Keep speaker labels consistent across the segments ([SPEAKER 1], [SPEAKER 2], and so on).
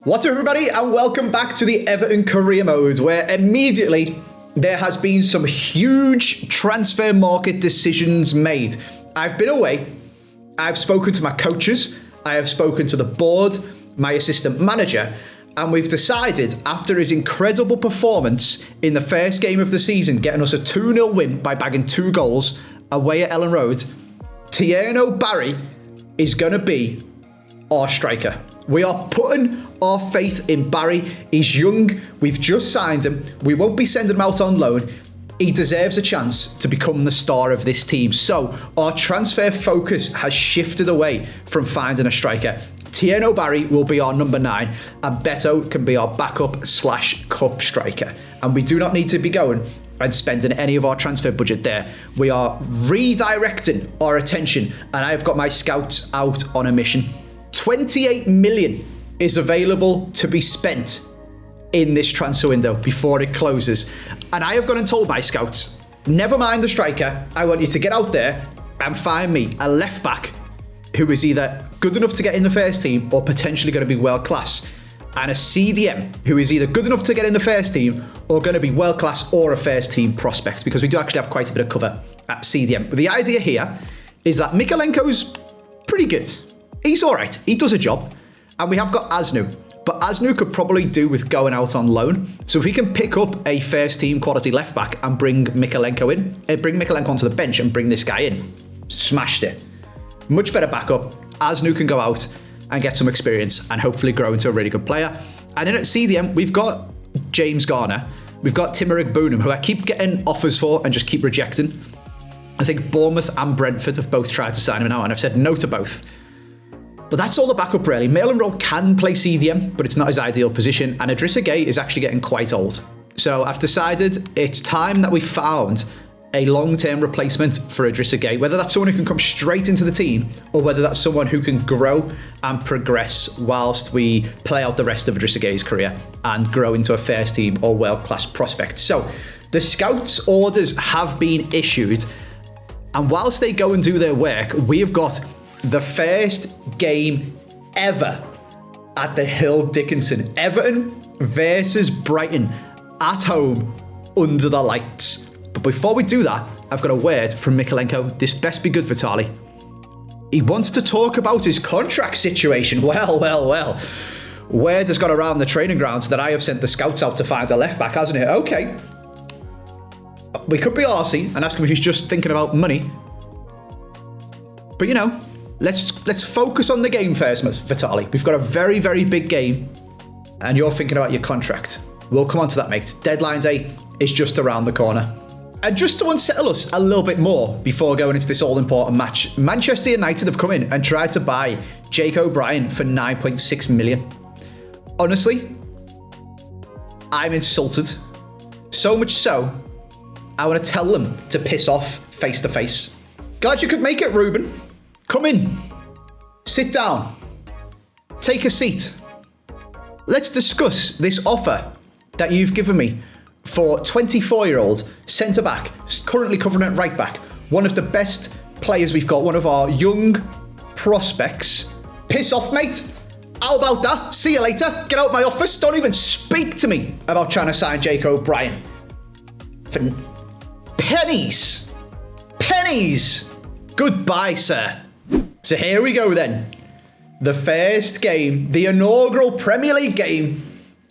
[SPEAKER 1] What's up, everybody, and welcome back to the Everton career mode, where immediately there has been some huge transfer market decisions made. I've been away, I've spoken to my coaches, I have spoken to the board, my assistant manager, and we've decided, after his incredible performance in the first game of the season, getting us a 2-0 win by bagging 2 goals away at Ellen Road, Tierno Barry is going to be our striker. We are putting our faith in Barry. He's young. We've just signed him. We won't be sending him out on loan. He deserves a chance to become the star of this team. So our transfer focus has shifted away from finding a striker. Tierno Barry will be our number 9, and Beto can be our backup/cup striker. And we do not need to be going and spending any of our transfer budget there. We are redirecting our attention, and I have got my scouts out on a mission. 28 million is available to be spent in this transfer window before it closes. And I have gone and told my scouts, never mind the striker, I want you to get out there and find me a left back who is either good enough to get in the first team or potentially going to be world class, and a CDM who is either good enough to get in the first team or going to be world class or a first team prospect, because we do actually have quite a bit of cover at CDM. But the idea here is that Mikalenko's pretty good. He's all right. He does a job. And we have got Asnu. But Asnu could probably do with going out on loan. So if we can pick up a first team quality left back and bring Mikalenko in, bring Mikalenko onto the bench and bring this guy in, smashed it. Much better backup. Asnu can go out and get some experience and hopefully grow into a really good player. And then at CDM, we've got James Garner. We've got Timur Igbunam, who I keep getting offers for and just keep rejecting. I think Bournemouth and Brentford have both tried to sign him now, and I've said no to both. But that's all the backup, really. Maitland Rowe can play CDM, but it's not his ideal position, and Idrissa Gueye is actually getting quite old. So I've decided it's time that we found a long-term replacement for Idrissa Gueye, whether that's someone who can come straight into the team or whether that's someone who can grow and progress whilst we play out the rest of Idrissa Gueye's career and grow into a first team or world-class prospect. So the scouts' orders have been issued, and whilst they go and do their work, we have got the first game ever at the Hill Dickinson. Everton versus Brighton at home under the lights. But before we do that, I've got a word from Mikalenko. This best be good, Vitaly. He wants to talk about his contract situation. Well. Word has got around the training grounds that I have sent the scouts out to find a left back, hasn't it? Okay. We could be arsey and ask him if he's just thinking about money. But you know, let's focus on the game first, Vitaly. We've got a very, very big game, and you're thinking about your contract. We'll come on to that, mate. Deadline day is just around the corner. And just to unsettle us a little bit more before going into this all-important match, Manchester United have come in and tried to buy Jake O'Brien for 9.6 million. Honestly, I'm insulted. So much so, I want to tell them to piss off face to face. Glad you could make it, Ruben. Come in, sit down, take a seat. Let's discuss this offer that you've given me for 24-year-old centre-back, currently covering at right-back, one of the best players we've got, one of our young prospects. Piss off, mate. How about that? See you later. Get out my office. Don't even speak to me about trying to sign Jake O'Brien. For pennies. Pennies. Goodbye, sir. So here we go then. The first game, the inaugural Premier League game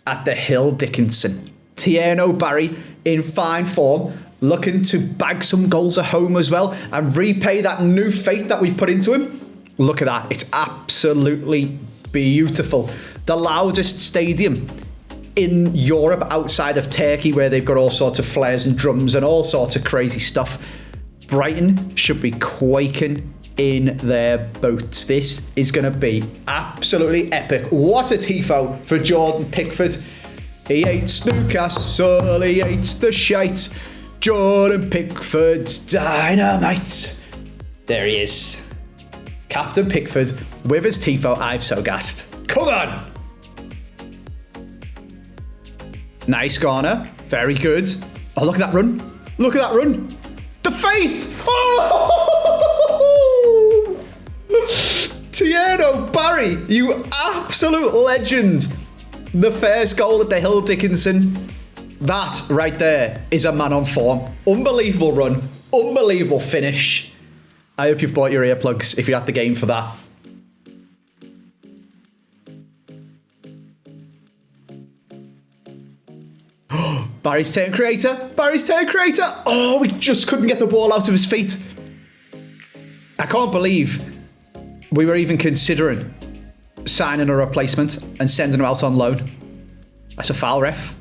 [SPEAKER 1] at the Hill Dickinson. Tierno Barry in fine form, looking to bag some goals at home as well and repay that new faith that we've put into him. Look at that. It's absolutely beautiful. The loudest stadium in Europe outside of Turkey, where they've got all sorts of flares and drums and all sorts of crazy stuff. Brighton should be quaking in their boots. This is going to be absolutely epic. What a tifo for Jordan Pickford. He hates Newcastle, he hates the shite. Jordan Pickford's dynamite. There he is. Captain Pickford with his tifo. I'm so gassed. Come on. Nice Garner. Very good. Oh, look at that run. Look at that run. The faith. Oh! Tierno Barry, you absolute legend. The first goal at the Hill Dickinson. That right there is a man on form. Unbelievable run. Unbelievable finish. I hope you've bought your earplugs if you're at the game for that. Barry's turn creator. Barry's turn creator. Oh, we just couldn't get the ball out of his feet. I can't believe we were even considering signing a replacement and sending him out on loan. That's a foul, ref.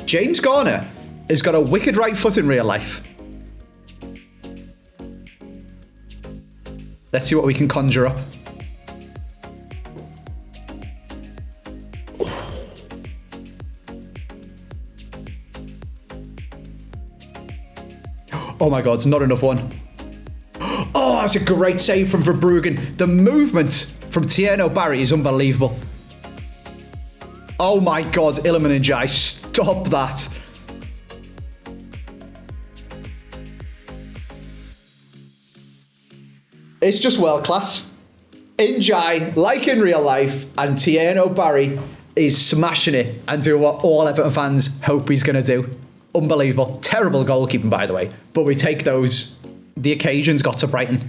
[SPEAKER 1] James Garner has got a wicked right foot in real life. Let's see what we can conjure up. Oh my God, not enough one. Oh, that's a great save from Verbruggen. The movement from Tierno Barry is unbelievable. Oh my God, Illiman and Jai, stop that. It's just world class. In Jai, like in real life, and Tierno Barry is smashing it and doing what all Everton fans hope he's going to do. Unbelievable. Terrible goalkeeping, by the way. But we take those. The occasion's got to Brighton.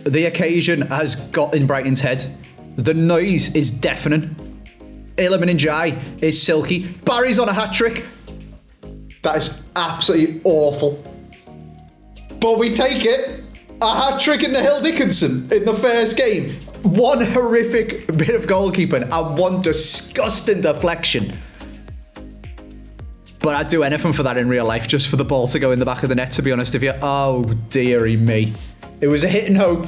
[SPEAKER 1] The occasion has got in Brighton's head. The noise is deafening. Illiman and Jai is silky. Barry's on a hat-trick. That is absolutely awful. But we take it. A hat-trick in the Hill Dickinson in the first game. One horrific bit of goalkeeping and one disgusting deflection. But I'd do anything for that in real life, just for the ball to go in the back of the net, to be honest with you. Oh, dearie me. It was a hit and hope.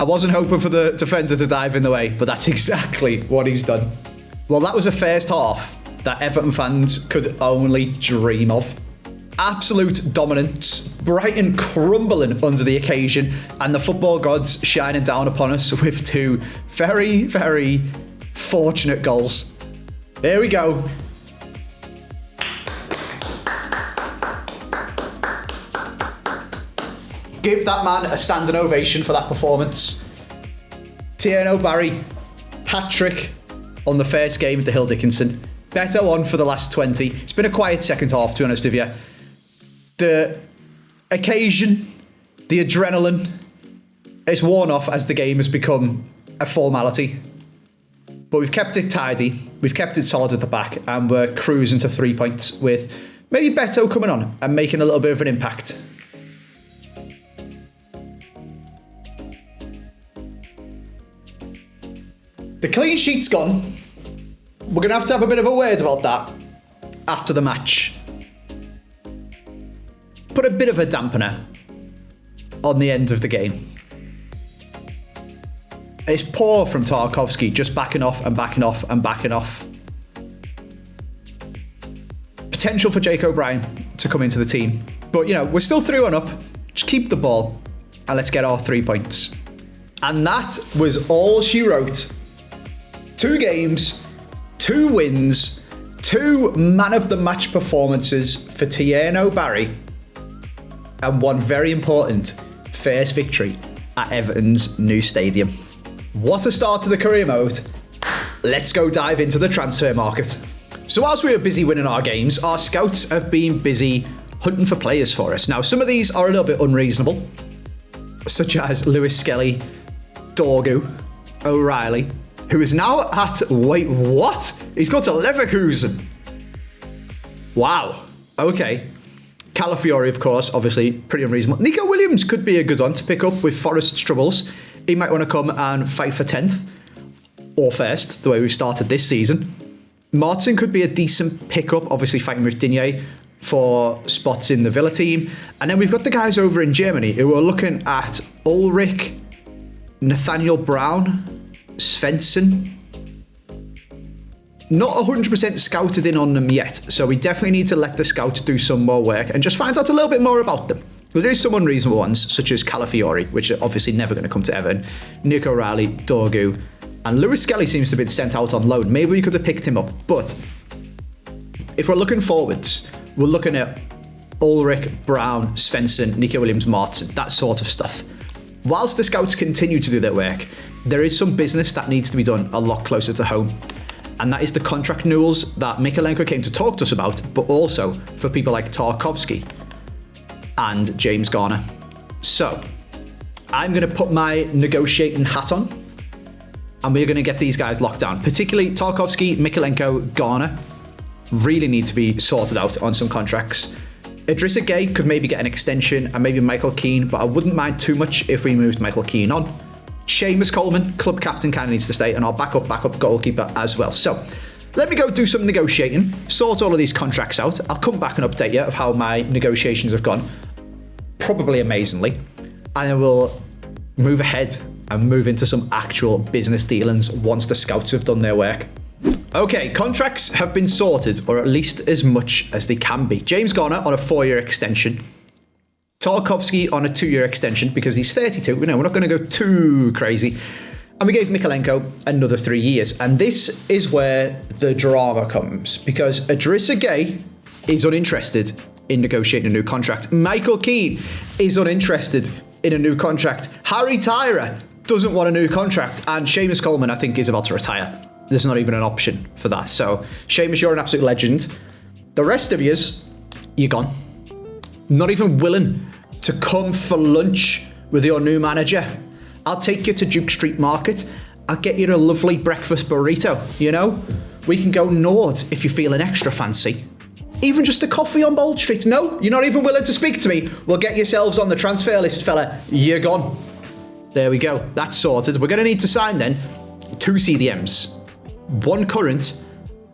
[SPEAKER 1] I wasn't hoping for the defender to dive in the way, but that's exactly what he's done. Well, that was a first half that Everton fans could only dream of. Absolute dominance, Brighton crumbling under the occasion, and the football gods shining down upon us with two very, very fortunate goals. Here we go. Give that man a standing ovation for that performance. Tierno Barry, hat-trick on the first game at the Hill Dickinson. Better one for the last 20. It's been a quiet second half, to be honest with you. The occasion, the adrenaline, it's worn off as the game has become a formality. But we've kept it tidy, we've kept it solid at the back, and we're cruising to 3 points with maybe Beto coming on and making a little bit of an impact. The clean sheet's gone. We're going to have a bit of a word about that after the match. Put a bit of a dampener on the end of the game. It's poor from Tarkowski, just backing off and backing off and backing off. Potential for Jake O'Brien to come into the team. But, you know, we're still 3-1 up. Just keep the ball and let's get our 3 points. And that was all she wrote. 2 games, 2 wins, 2 man-of-the-match performances for Tierno Barry, and one very important first victory at Everton's new stadium. What a start to the career mode. Let's go dive into the transfer market. So whilst we were busy winning our games, our scouts have been busy hunting for players for us. Now, some of these are a little bit unreasonable, such as Lewis Skelly, Dorgu, O'Reilly, who is now at, wait, what? He's got to Leverkusen. Wow. Okay. Calafiori, of course, obviously pretty unreasonable. Nico Williams could be a good one to pick up with Forest's troubles. He might want to come and fight for 10th or first, the way we've started this season. Martin could be a decent pickup, obviously fighting with Digne for spots in the Villa team. And then we've got the guys over in Germany who are looking at Ulrich, Nathaniel Brown, Svensson. Not 100% scouted in on them yet, so we definitely need to let the scouts do some more work and just find out a little bit more about them. There is some unreasonable ones, such as Calafiori, which are obviously never going to come to Everton, Nico O'Reilly, Dorgu, and Lewis Skelly seems to have been sent out on loan. Maybe we could have picked him up, but if we're looking forwards, we're looking at Ulrich, Brown, Svensson, Nico Williams, Martin, that sort of stuff. whilst the scouts continue to do their work, there is some business that needs to be done a lot closer to home. And that is the contract renewals that Mykolenko came to talk to us about, but also for people like Tarkowski and James Garner. So I'm going to put my negotiating hat on, and we're going to get these guys locked down. Particularly Tarkowski, Mykolenko, Garner really need to be sorted out on some contracts. Idrissa Gueye could maybe get an extension, and maybe Michael Keane, but I wouldn't mind too much if we moved Michael Keane on. Seamus Coleman, club captain, kind of needs to stay, and our backup goalkeeper as well. So let me go do some negotiating, sort all of these contracts out. I'll come back and update you of how my negotiations have gone, probably amazingly, and then we'll move ahead and move into some actual business dealings once the scouts have done their work. Okay, contracts have been sorted, or at least as much as they can be. James Garner on a 4-year extension. Tarkowski on a 2-year extension because he's 32. We're not going to go too crazy. And we gave Mykolenko another 3 years. And this is where the drama comes, because Idrissa Gueye is uninterested in negotiating a new contract. Michael Keane is uninterested in a new contract. Harry Tyra doesn't want a new contract. And Seamus Coleman, I think, is about to retire. There's not even an option for that. So, Seamus, you're an absolute legend. The rest of yous, you're gone. Not even willing to come for lunch with your new manager. I'll take you to Duke Street Market. I'll get you a lovely breakfast burrito, you know? We can go north if you're feeling extra fancy. Even just a coffee on Bold Street. No, you're not even willing to speak to me. Well, get yourselves on the transfer list, fella. You're gone. There we go. That's sorted. We're going to need to sign then 2 CDMs. 1 current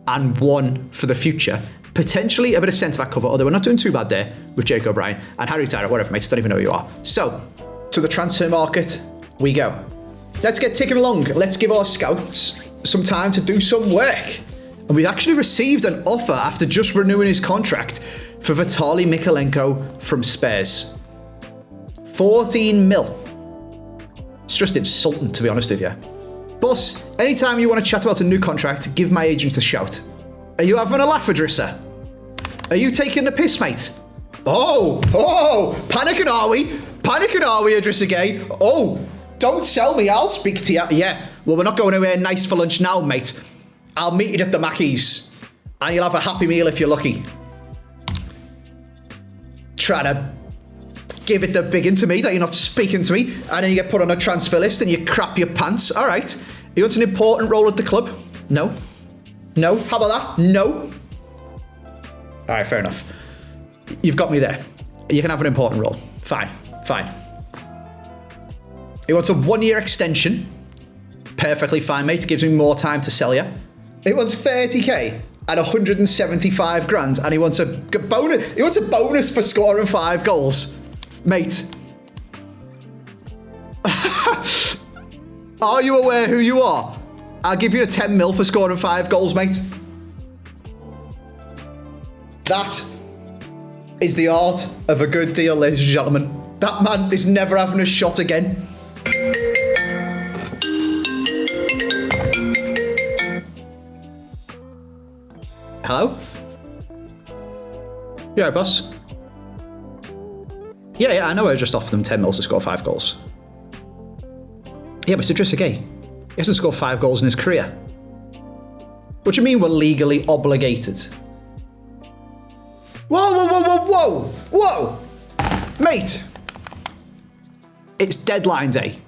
[SPEAKER 1] and 1 for the future. Potentially a bit of centre-back cover, although we're not doing too bad there with Jake O'Brien and Harry Tyra, whatever, mates, don't even know who you are. So, to the transfer market we go. Let's get ticking along. Let's give our scouts some time to do some work. And we've actually received an offer after just renewing his contract for Vitaly Mykolenko from Spurs. 14 mil. It's just insulting, to be honest with you. Boss, anytime you want to chat about a new contract, give my agent a shout. Are you having a laugh, Idrissa? Are you taking the piss, mate? Oh, panicking are we? Panicking are we, Idrissa Gueye? Oh, don't sell me, I'll speak to you. Yeah, well, we're not going anywhere nice for lunch now, mate. I'll meet you at the Mackey's, and you'll have a happy meal if you're lucky. Trying to give it the big one to me that you're not speaking to me, and then you get put on a transfer list and you crap your pants. All right. You want an important role at the club? No. No? How about that? No? All right, fair enough. You've got me there. You can have an important role. Fine. He wants a 1-year extension. Perfectly fine, mate. Gives me more time to sell you. He wants 30k and 175 grand, and he wants a bonus. He wants a bonus for scoring 5 goals. Mate. Are you aware who you are? I'll give you a 10 mil for scoring 5 goals, mate. That is the art of a good deal, ladies and gentlemen. That man is never having a shot again. Hello? You alright, boss? Yeah, I know I just offered them 10 mils to score 5 goals. Yeah, but it's Idrissa Gueye. He hasn't scored 5 goals in his career. What do you mean we're legally obligated? Whoa! Mate! It's deadline day.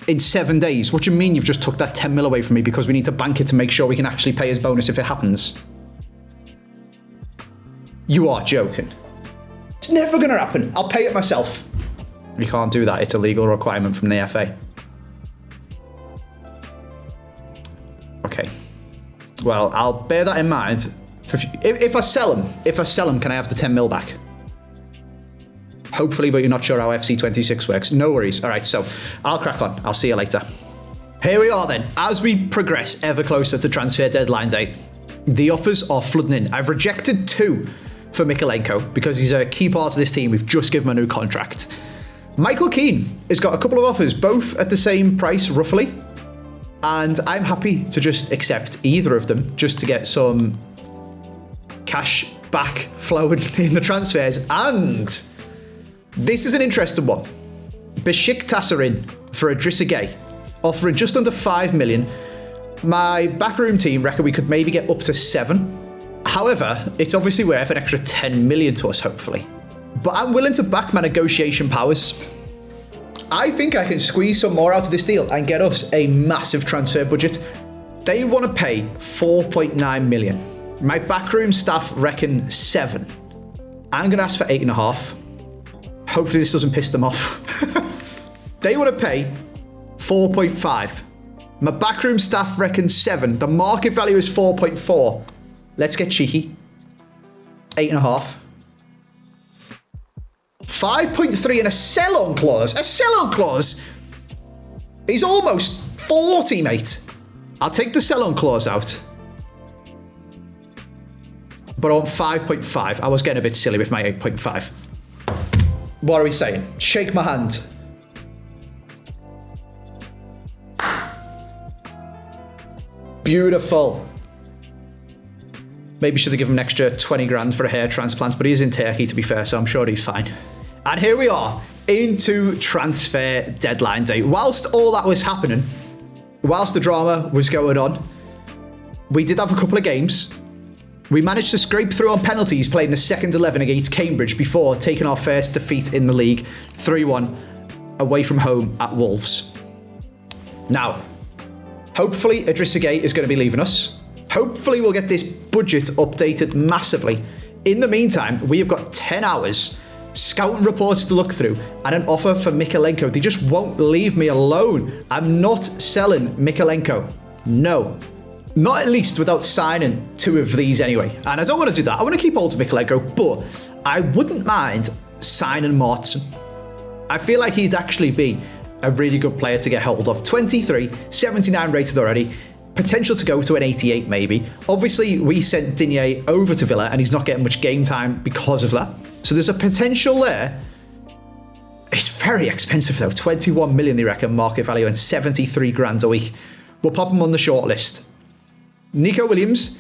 [SPEAKER 1] In 7 days. What do you mean you've just took that 10 mil away from me because we need to bank it to make sure we can actually pay his bonus if it happens? You are joking. It's never going to happen. I'll pay it myself. You can't do that. It's a legal requirement from the FA. Okay. Well, I'll bear that in mind. If I sell him, can I have the 10 mil back? Hopefully, but you're not sure how FC26 works. No worries. All right, so I'll crack on. I'll see you later. Here we are then. As we progress ever closer to transfer deadline day, the offers are flooding in. I've rejected 2 for Mykolenko because he's a key part of this team. We've just given him a new contract. Michael Keane has got a couple of offers, both at the same price, roughly. And I'm happy to just accept either of them just to get some cash back flowing in the transfers. And this is an interesting one Besiktas are in for Idrissa Gueye, offering just under 5 million. My backroom team reckon we could maybe get up to 7. However, it's obviously worth an extra 10 million to us, hopefully. But I'm willing to back my negotiation powers. I think I can squeeze some more out of this deal and get us a massive transfer budget. They want to pay 4.9 million. My backroom staff reckon 7. I'm going to ask for 8.5. Hopefully this doesn't piss them off. They want to pay 4.5. My backroom staff reckon 7. The market value is 4.4. Let's get cheeky. 8.5. 5.3 and a sell-on clause. A sell-on clause? He's almost 40, mate. I'll take the sell-on clause out. But on 5.5, I was getting a bit silly with my 8.5. What are we saying? Shake my hand. Beautiful. Maybe should have given him an extra 20 grand for a hair transplant, but he's in Turkey, to be fair, so I'm sure he's fine. And here we are, into transfer deadline day. Whilst all that was happening, whilst the drama was going on, we did have a couple of games. We managed to scrape through on penalties, playing the second 11 against Cambridge before taking our first defeat in the league, 3-1, away from home at Wolves. Now, hopefully Idrissa Gueye is going to be leaving us. Hopefully we'll get this budget updated massively. In the meantime, we have got 10 hours, scouting reports to look through, and an offer for Mykolenko. They just won't leave me alone. I'm not selling Mykolenko. No. Not at least without signing 2 of these anyway. And I don't want to do that. I want to keep hold of Mykolenko, but I wouldn't mind signing Martin. I feel like he'd actually be a really good player to get hold of. 23, 79 rated already. Potential to go to an 88 maybe. Obviously, we sent Digne over to Villa and he's not getting much game time because of that. So there's a potential there. It's very expensive though. 21 million they reckon market value and 73 grand a week. We'll pop him on the short list. Nico Williams,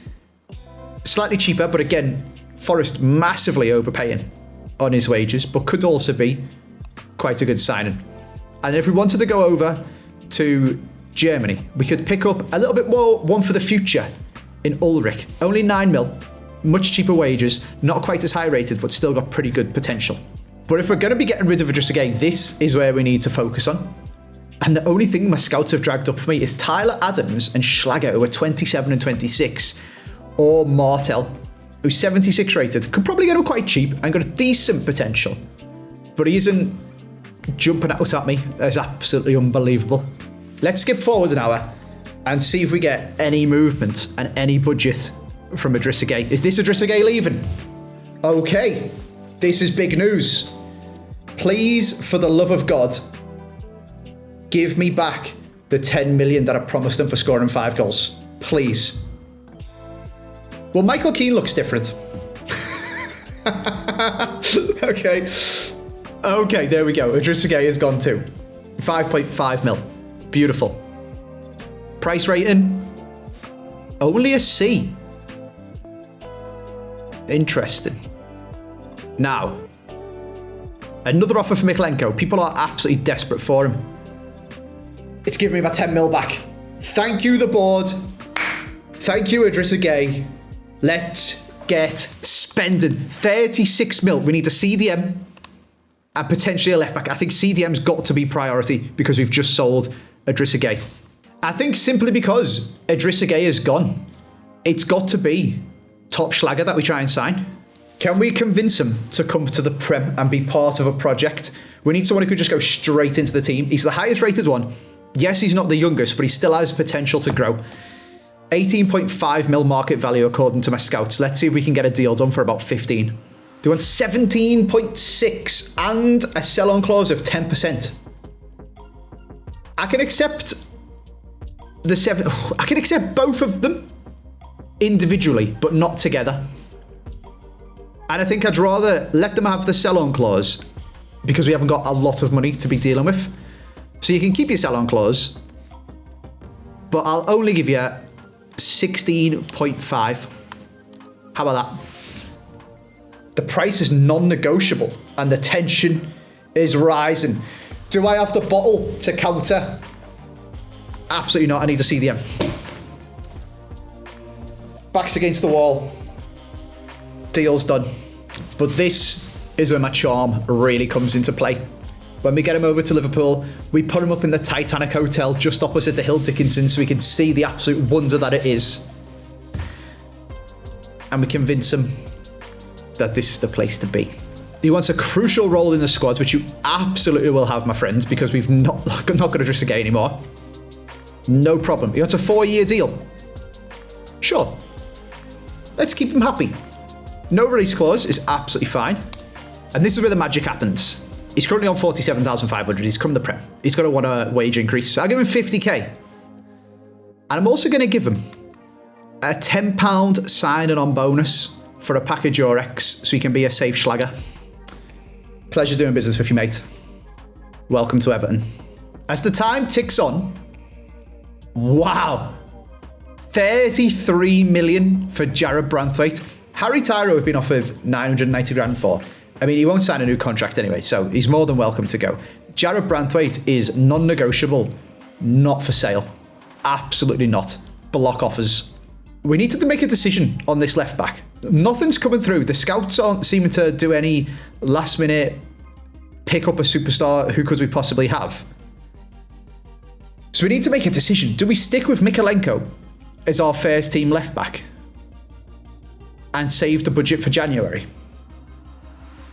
[SPEAKER 1] slightly cheaper, but again, Forest massively overpaying on his wages, but could also be quite a good signing. And if we wanted to go over to Germany, we could pick up a little bit more one for the future in Ulrich. Only 9 mil, much cheaper wages, not quite as high rated, but still got pretty good potential. But if we're going to be getting rid of Idrissa Gueye, this is where we need to focus on. And the only thing my scouts have dragged up for me is Tyler Adams and Schlager, who are 27 and 26, or Martel, who's 76 rated. Could probably get him quite cheap and got a decent potential. But he isn't jumping out at me as absolutely unbelievable. Let's skip forward an hour and see if we get any movement and any budget from Idrissa Gueye. Is this Idrissa Gueye leaving? Okay, this is big news. Please, for the love of God, give me back the 10 million that I promised him for scoring 5 goals. Please. Well, Michael Keane looks different. Okay, there we go. Idrissa Gueye has gone too. 5.5 mil. Beautiful. Price rating? Only a C. Interesting. Now, another offer for Mykolenko. People are absolutely desperate for him. It's giving me about 10 mil back. Thank you, the board. Thank you, Idrissa Gueye. Let's get spending. 36 mil. We need a CDM and potentially a left back. I think CDM's got to be priority because we've just sold Idrissa Gueye. I think simply because Idrissa Gueye is gone, it's got to be top Schlager that we try and sign. Can we convince him to come to the Prem and be part of a project? We need someone who could just go straight into the team. He's the highest rated one. Yes, he's not the youngest, but he still has potential to grow. 18.5 mil market value according to my scouts. Let's see if we can get a deal done for about 15. They want 17.6 and a sell-on clause of 10%. I can accept the 7. I can accept both of them individually, but not together. And I think I'd rather let them have the sell-on clause because we haven't got a lot of money to be dealing with. So you can keep your sell-on clause, but I'll only give you 16.5. How about that? The price is non-negotiable and the tension is rising. Do I have the bottle to counter? Absolutely not. I need to see the M. Back's against the wall. Deal's done. But this is where my charm really comes into play. When we get him over to Liverpool, we put him up in the Titanic Hotel just opposite the Hill Dickinson so we can see the absolute wonder that it is. And we convince him that this is the place to be. He wants a crucial role in the squad, which you absolutely will have, my friends, because we've not got a Trezeguet anymore. No problem. He wants a 4-year deal. Sure. Let's keep him happy. No release clause is absolutely fine. And this is where the magic happens. He's currently on 47,500. He's come the Prem. He's got to want a wage increase. So I'll give him 50k. And I'm also going to give him a £10 signing on bonus for a package or X so he can be a safe schlagger. Pleasure doing business with you, mate. Welcome to Everton. As the time ticks on, wow, 33 million for Jared Branthwaite. Harry Tyro have been offered 990 grand for. I mean, he won't sign a new contract anyway, so he's more than welcome to go. Jared Branthwaite is non-negotiable, not for sale. Absolutely not. Block offers. We need to make a decision on this left back. Nothing's coming through. The scouts aren't seeming to do any last minute pick up a superstar. Who could we possibly have? So we need to make a decision. Do we stick with Mikalenko as our first team left back and save the budget for January?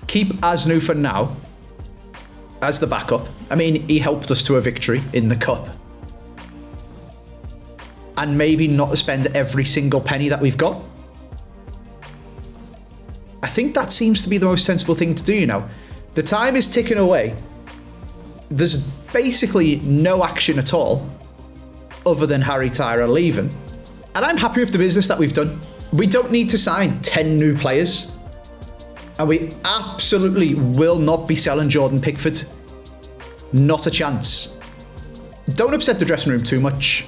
[SPEAKER 1] Keep Asnu for now as the backup. I mean, he helped us to a victory in the cup. And maybe not spend every single penny that we've got. I think that seems to be the most sensible thing to do, you know. The time is ticking away. There's basically no action at all other than Harry Tyra leaving. And I'm happy with the business that we've done. We don't need to sign 10 new players. And we absolutely will not be selling Jordan Pickford. Not a chance. Don't upset the dressing room too much.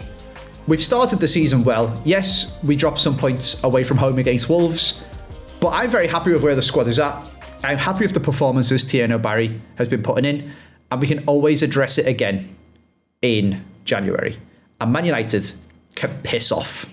[SPEAKER 1] We've started the season well. Yes, we dropped some points away from home against Wolves, but I'm very happy with where the squad is at. I'm happy with the performances Tierno Barry has been putting in, and we can always address it again in January. And Man United can piss off.